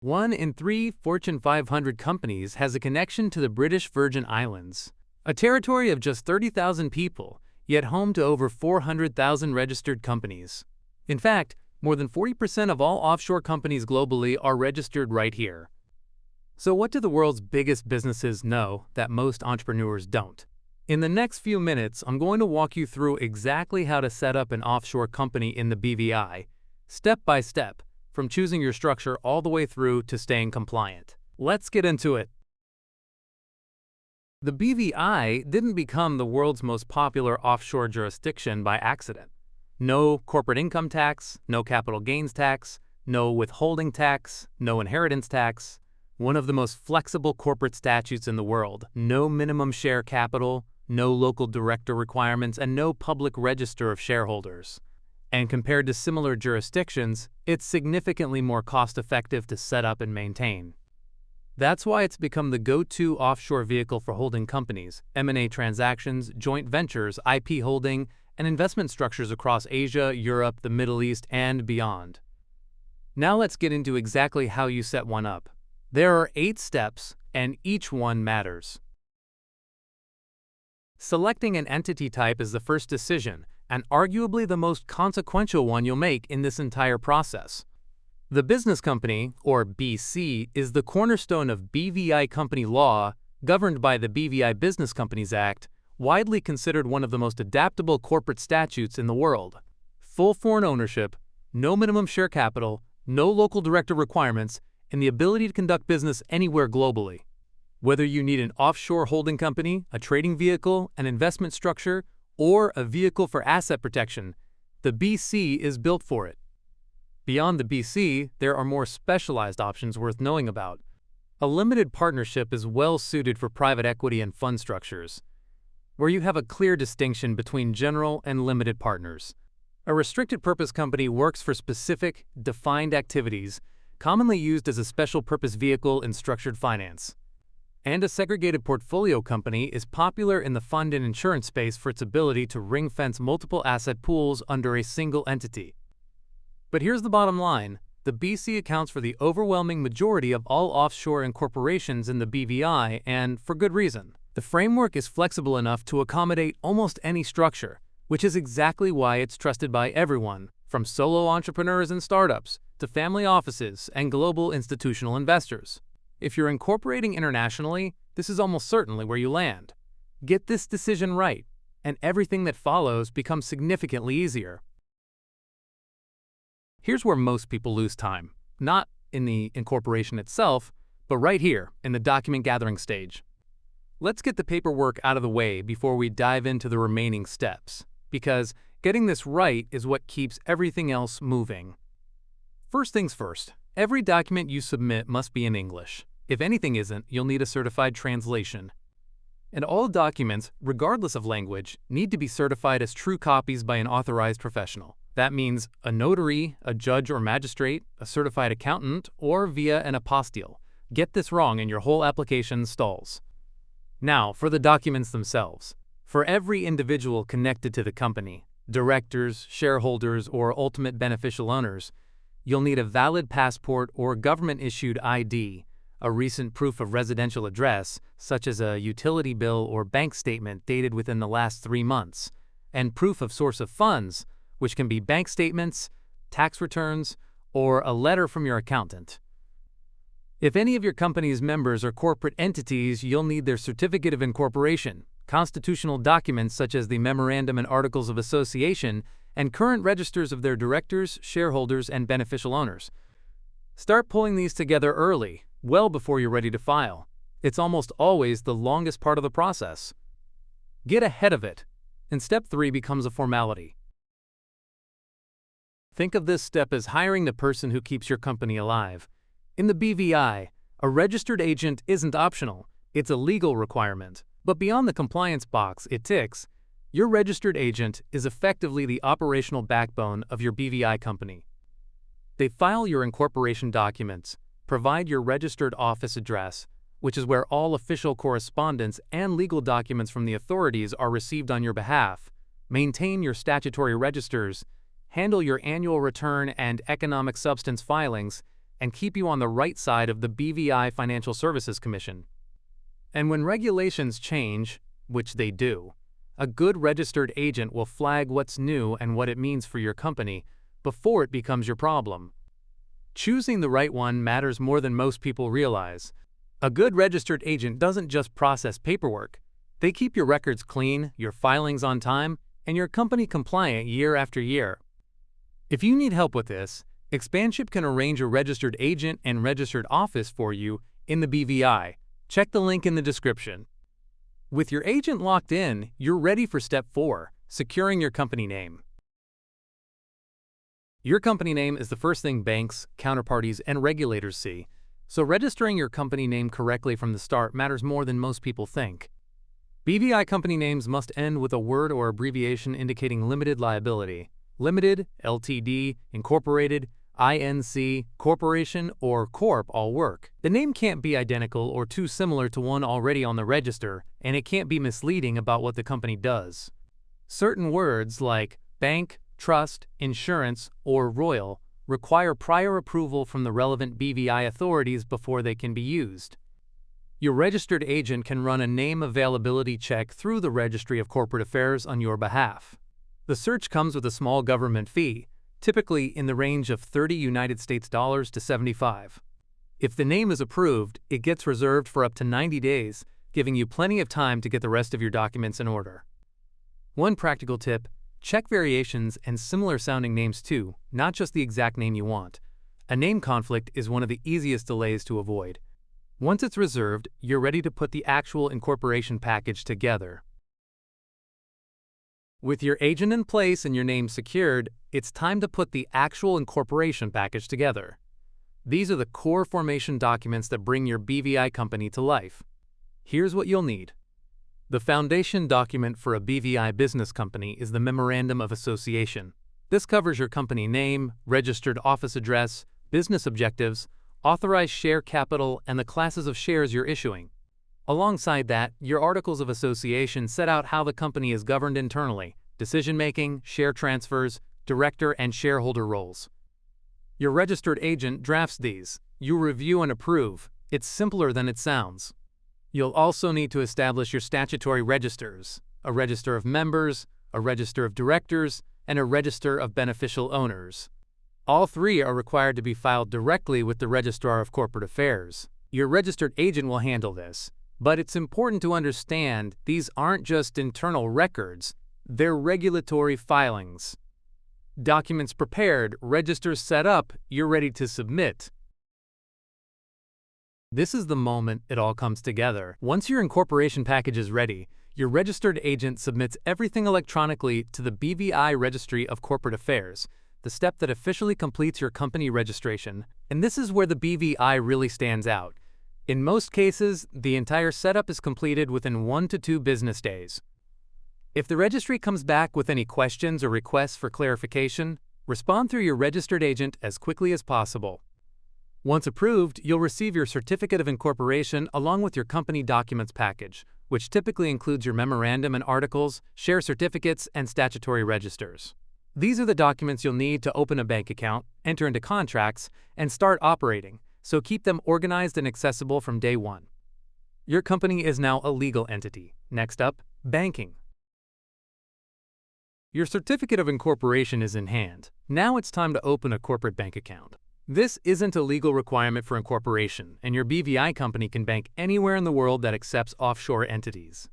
1 in 3 Fortune 500 companies has a connection to the British Virgin Islands, a territory of just 30,000 people, yet home to over 400,000 registered companies. In fact, more than 40% of all offshore companies globally are registered right here. So what do the world's biggest businesses know that most entrepreneurs don't? In the next few minutes, I'm going to walk you through exactly how to set up an offshore company in the BVI, step by step, from choosing your structure all the way through to staying compliant. Let's get into it. The BVI didn't become the world's most popular offshore jurisdiction by accident. No corporate income tax, no capital gains tax, no withholding tax, no inheritance tax. One of the most flexible corporate statutes in the world. No minimum share capital, no local director requirements, and no public register of shareholders. And compared to similar jurisdictions, it's significantly more cost-effective to set up and maintain. That's why it's become the go-to offshore vehicle for holding companies, M&A transactions, joint ventures, IP holding, and investment structures across Asia, Europe, the Middle East, and beyond. Now let's get into exactly how you set one up. There are 8 steps, and each one matters. Selecting an entity type is the first decision, and arguably the most consequential one you'll make in this entire process. The business company, or BC, is the cornerstone of BVI company law, governed by the BVI Business Companies Act, widely considered one of the most adaptable corporate statutes in the world. Full foreign ownership, no minimum share capital, no local director requirements, and the ability to conduct business anywhere globally. Whether you need an offshore holding company, a trading vehicle, an investment structure, or a vehicle for asset protection, the BC is built for it. Beyond the BC, there are more specialized options worth knowing about. A limited partnership is well suited for private equity and fund structures, where you have a clear distinction between general and limited partners. A restricted purpose company works for specific, defined activities, commonly used as a special purpose vehicle in structured finance. And a segregated portfolio company is popular in the fund and insurance space for its ability to ring-fence multiple asset pools under a single entity. But here's the bottom line. The BC accounts for the overwhelming majority of all offshore incorporations in the BVI, and for good reason. The framework is flexible enough to accommodate almost any structure, which is exactly why it's trusted by everyone, from solo entrepreneurs and startups to family offices and global institutional investors. If you're incorporating internationally, this is almost certainly where you land. Get this decision right, and everything that follows becomes significantly easier. Here's where most people lose time. Not in the incorporation itself, but right here in the document gathering stage. Let's get the paperwork out of the way before we dive into the remaining steps, because getting this right is what keeps everything else moving. First things first, every document you submit must be in English. If anything isn't, you'll need a certified translation. And all documents, regardless of language, need to be certified as true copies by an authorized professional. That means a notary, a judge or magistrate, a certified accountant, or via an apostille. Get this wrong and your whole application stalls. Now, for the documents themselves. For every individual connected to the company, directors, shareholders, or ultimate beneficial owners, you'll need a valid passport or government-issued ID, a recent proof of residential address, such as a utility bill or bank statement dated within the last 3 months, and proof of source of funds, which can be bank statements, tax returns, or a letter from your accountant. If any of your company's members are corporate entities, you'll need their certificate of incorporation, constitutional documents such as the Memorandum Articles of Association, and current registers of their directors, shareholders, and beneficial owners. Start pulling these together early, well before you're ready to file. It's almost always the longest part of the process. Get ahead of it, and step 3 becomes a formality. Think of this step as hiring the person who keeps your company alive. In the BVI, a registered agent isn't optional, it's a legal requirement. But beyond the compliance box it ticks, your registered agent is effectively the operational backbone of your BVI company. They file your incorporation documents, provide your registered office address, which is where all official correspondence and legal documents from the authorities are received on your behalf, maintain your statutory registers, handle your annual return and economic substance filings, and keep you on the right side of the BVI Financial Services Commission. And when regulations change, which they do, a good registered agent will flag what's new and what it means for your company before it becomes your problem. Choosing the right one matters more than most people realize. A good registered agent doesn't just process paperwork. They keep your records clean, your filings on time, and your company compliant year after year. If you need help with this, Expanship can arrange a registered agent and registered office for you in the BVI. Check the link in the description. With your agent locked in, you're ready for step 4, securing your company name. Your company name is the first thing banks, counterparties, and regulators see, so registering your company name correctly from the start matters more than most people think. BVI company names must end with a word or abbreviation indicating limited liability. Limited, Ltd, Incorporated, Inc, Corporation, or Corp all work. The name can't be identical or too similar to one already on the register, and it can't be misleading about what the company does. Certain words like bank, trust, insurance, or royal require prior approval from the relevant BVI authorities before they can be used. Your registered agent can run a name availability check through the Registry of Corporate Affairs on your behalf. The search comes with a small government fee, typically in the range of $30 to $75. If the name is approved, it gets reserved for up to 90 days, giving you plenty of time to get the rest of your documents in order. One practical tip: check variations and similar sounding names too, not just the exact name you want. A name conflict is one of the easiest delays to avoid. Once it's reserved, you're ready to put the actual incorporation package together. With your agent in place and your name secured, it's time to put the actual incorporation package together. These are the core formation documents that bring your BVI company to life. Here's what you'll need. The foundation document for a BVI business company is the Memorandum of Association. This covers your company name, registered office address, business objectives, authorized share capital, and the classes of shares you're issuing. Alongside that, your Articles of Association set out how the company is governed internally, decision-making, share transfers, director and shareholder roles. Your registered agent drafts these. You review and approve. It's simpler than it sounds. You'll also need to establish your statutory registers, a register of members, a register of directors, and a register of beneficial owners. All three are required to be filed directly with the Registrar of Corporate Affairs. Your registered agent will handle this, but it's important to understand these aren't just internal records, they're regulatory filings. Documents prepared, registers set up, you're ready to submit. This is the moment it all comes together. Once your incorporation package is ready, your registered agent submits everything electronically to the BVI Registry of Corporate Affairs, the step that officially completes your company registration. And this is where the BVI really stands out. In most cases, the entire setup is completed within 1 to 2 business days. If the registry comes back with any questions or requests for clarification, respond through your registered agent as quickly as possible. Once approved, you'll receive your Certificate of Incorporation along with your company documents package, which typically includes your memorandum and articles, share certificates, and statutory registers. These are the documents you'll need to open a bank account, enter into contracts, and start operating, so keep them organized and accessible from day one. Your company is now a legal entity. Next up, banking. Your Certificate of Incorporation is in hand. Now it's time to open a corporate bank account. This isn't a legal requirement for incorporation, and your BVI company can bank anywhere in the world that accepts offshore entities.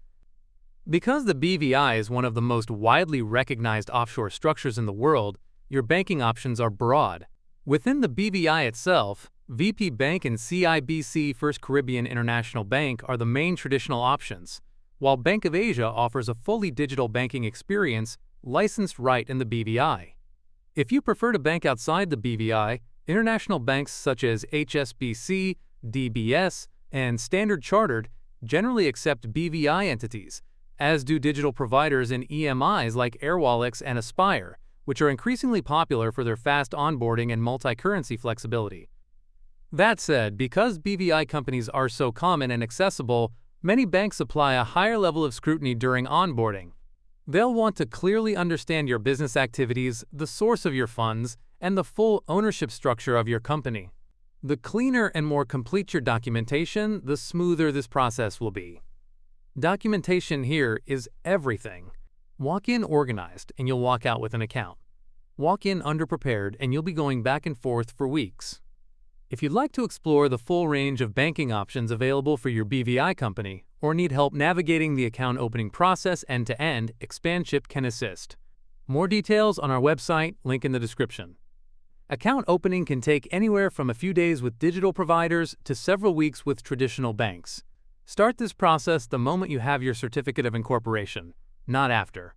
Because the BVI is one of the most widely recognized offshore structures in the world, your banking options are broad. Within the BVI itself, VP Bank and CIBC First Caribbean International Bank are the main traditional options, while Bank of Asia offers a fully digital banking experience licensed right in the BVI. If you prefer to bank outside the BVI, international banks such as HSBC, DBS, and Standard Chartered generally accept BVI entities, as do digital providers and EMIs like Airwallex and Aspire, which are increasingly popular for their fast onboarding and multi-currency flexibility. That said, because BVI companies are so common and accessible, many banks apply a higher level of scrutiny during onboarding. They'll want to clearly understand your business activities, the source of your funds, and the full ownership structure of your company. The cleaner and more complete your documentation, the smoother this process will be. Documentation here is everything. Walk in organized and you'll walk out with an account. Walk in underprepared and you'll be going back and forth for weeks. If you'd like to explore the full range of banking options available for your BVI company or need help navigating the account opening process end-to-end, Expanship can assist. More details on our website, link in the description. Account opening can take anywhere from a few days with digital providers to several weeks with traditional banks. Start this process the moment you have your certificate of incorporation, not after.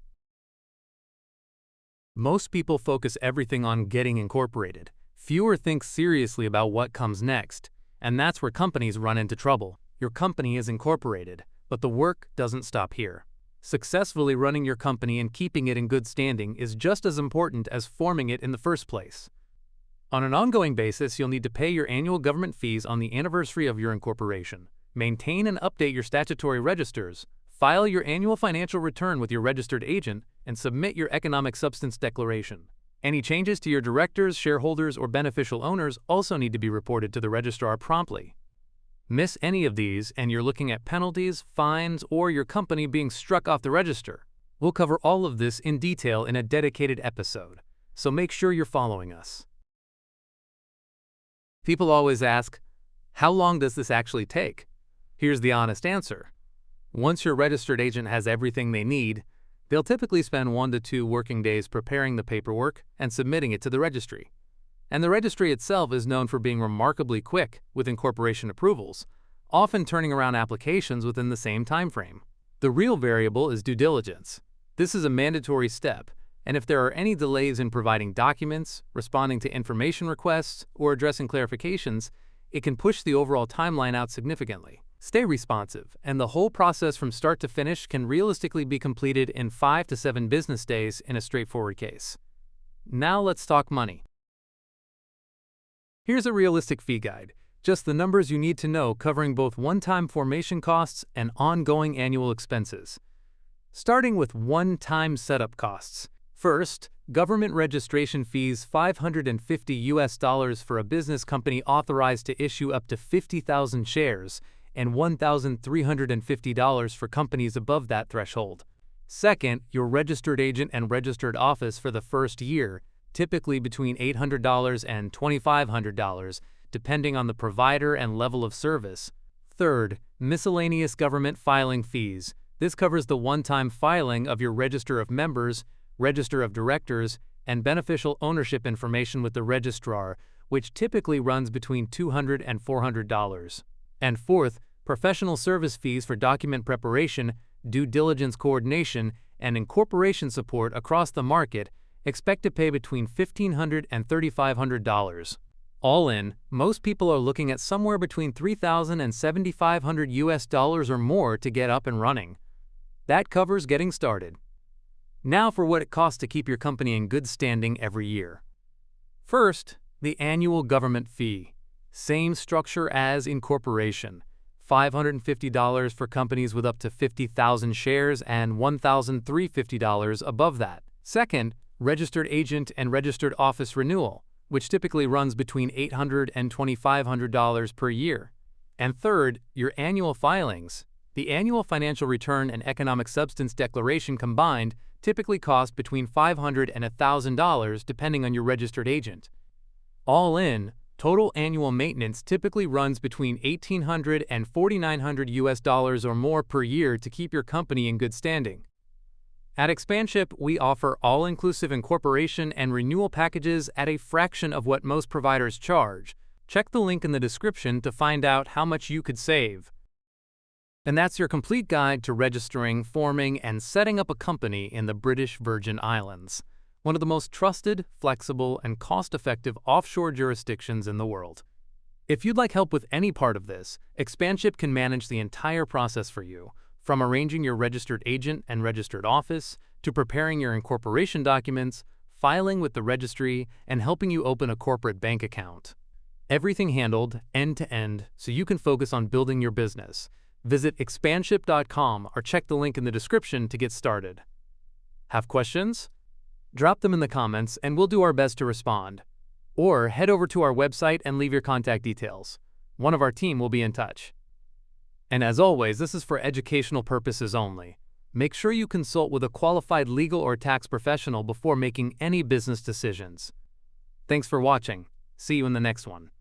Most people focus everything on getting incorporated. Fewer think seriously about what comes next, and that's where companies run into trouble. Your company is incorporated, but the work doesn't stop here. Successfully running your company and keeping it in good standing is just as important as forming it in the first place. On an ongoing basis, you'll need to pay your annual government fees on the anniversary of your incorporation. Maintain and update your statutory registers, file your annual financial return with your registered agent, and submit your economic substance declaration. Any changes to your directors, shareholders, or beneficial owners also need to be reported to the registrar promptly. Miss any of these and you're looking at penalties, fines, or your company being struck off the register. We'll cover all of this in detail in a dedicated episode, so make sure you're following us. People always ask, how long does this actually take? Here's the honest answer. Once your registered agent has everything they need, they'll typically spend 1 to 2 working days preparing the paperwork and submitting it to the registry. And the registry itself is known for being remarkably quick with incorporation approvals, often turning around applications within the same time frame. The real variable is due diligence. This is a mandatory step, and if there are any delays in providing documents, responding to information requests, or addressing clarifications, it can push the overall timeline out significantly. Stay responsive, and the whole process from start to finish can realistically be completed in 5 to 7 business days in a straightforward case. Now let's talk money. Here's a realistic fee guide, just the numbers you need to know covering both one-time formation costs and ongoing annual expenses. Starting with one-time setup costs. First, government registration fees $550 for a business company authorized to issue up to 50,000 shares, and $1,350 for companies above that threshold. Second, your registered agent and registered office for the first year, typically between $800 and $2,500, depending on the provider and level of service. Third, miscellaneous government filing fees. This covers the one-time filing of your register of members, register of directors, and beneficial ownership information with the registrar, which typically runs between $200 and $400. And fourth, professional service fees for document preparation, due diligence coordination, and incorporation support across the market. Expect to pay between $1,500 and $3,500. All in, most people are looking at somewhere between $3,000 and $7,500 or more to get up and running. That covers getting started. Now for what it costs to keep your company in good standing every year. First, the annual government fee. Same structure as incorporation. $550 for companies with up to 50,000 shares and $1,350 above that. Second, registered agent and registered office renewal, which typically runs between $800 and $2,500 per year. And third, your annual filings. The annual financial return and economic substance declaration combined typically cost between $500 and $1,000 depending on your registered agent. All in, total annual maintenance typically runs between $1,800 and $4,900 or more per year to keep your company in good standing. At Expanship, we offer all-inclusive incorporation and renewal packages at a fraction of what most providers charge. Check the link in the description to find out how much you could save. And that's your complete guide to registering, forming, and setting up a company in the British Virgin Islands, one of the most trusted, flexible, and cost-effective offshore jurisdictions in the world. If you'd like help with any part of this, Expanship can manage the entire process for you, from arranging your registered agent and registered office, to preparing your incorporation documents, filing with the registry, and helping you open a corporate bank account. Everything handled end-to-end so you can focus on building your business. Visit expanship.com or check the link in the description to get started. Have questions? Drop them in the comments and we'll do our best to respond. Or head over to our website and leave your contact details. One of our team will be in touch. And as always, this is for educational purposes only. Make sure you consult with a qualified legal or tax professional before making any business decisions. Thanks for watching. See you in the next one.